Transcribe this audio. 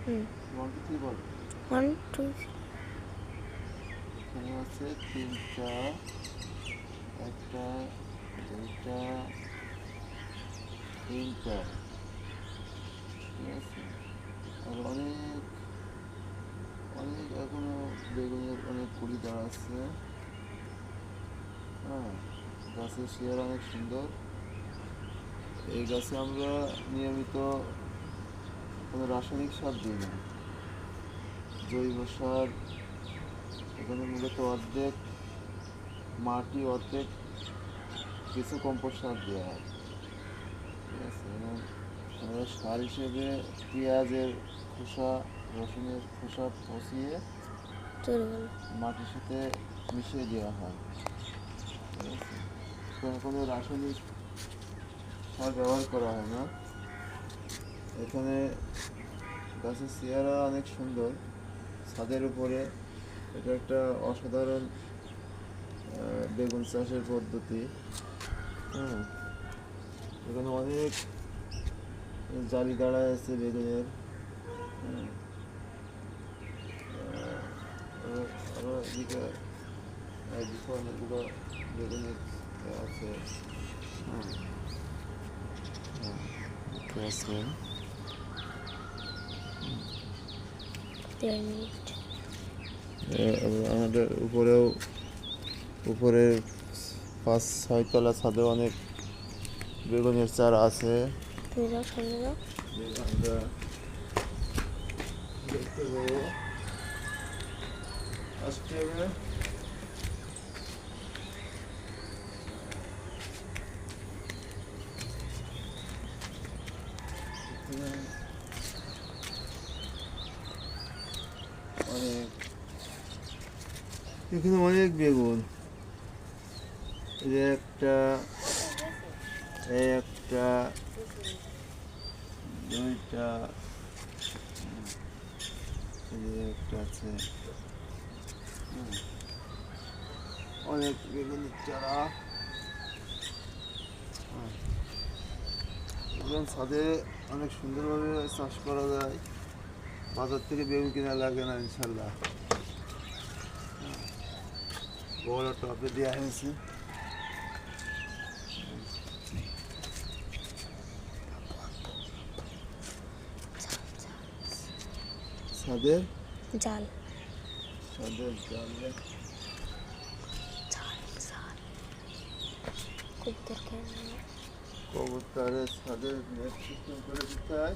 1 2 3 বল। 1 2 এখানে আছে 3টা, একটা, দুইটা, তিনটা, ঠিক আছে। আর অনেক অনেক এখনো বেগুনের অনেক কুড়ি দেওয়া আছে। হ্যাঁ, গাছের শিয়ার অনেক সুন্দর। এই গাছে আমরা নিয়মিত কোনো রাসায়নিক সার দিই না, জৈব সার। এখানে মূলত অর্ধেক মাটি, অর্ধেক কিছু কম্পোস্ট সার দেওয়া হয়, ঠিক আছে। এবং আমরা সার হিসেবে পেঁয়াজের খোসা, রসুনের খোসা পচিয়ে মাটির সাথে মিশিয়ে দেওয়া হয়, ঠিক আছে। কোনো রাসায়নিক সার ব্যবহার করা হয় না। এখানে গাছের চেহারা অনেক সুন্দর। ছাদের উপরে এটা একটা অসাধারণ বেগুন চাষের পদ্ধতি। হ্যাঁ, এখানে অনেক জালি দাঁড়ায় আছে বেগুনের। হ্যাঁ, আরও এদিকে অনেকগুলো বেগুনের আছে। হ্যাঁ, আমাদের উপরের 5-6 তলা ছাদে অনেক বেগুনের চারা আছে। আমরা দেখতে পাবো, আসতে হবে। এখানে অনেক বেগুন। একটা, দুইটা, একটা আছে। অনেক বেগুনের চারা। বেগুন ছাদে অনেক সুন্দরভাবে চাষ করা যায়, বাজার থেকে বেগুন কেনা লাগে না ইনশাল্লাহ। বড় টপে দেওয়া হয়েছে। ছাদের জাল, ছাদের জালে কবুতরের ছাদের নেট সিস্টেম করে দিতে হয়।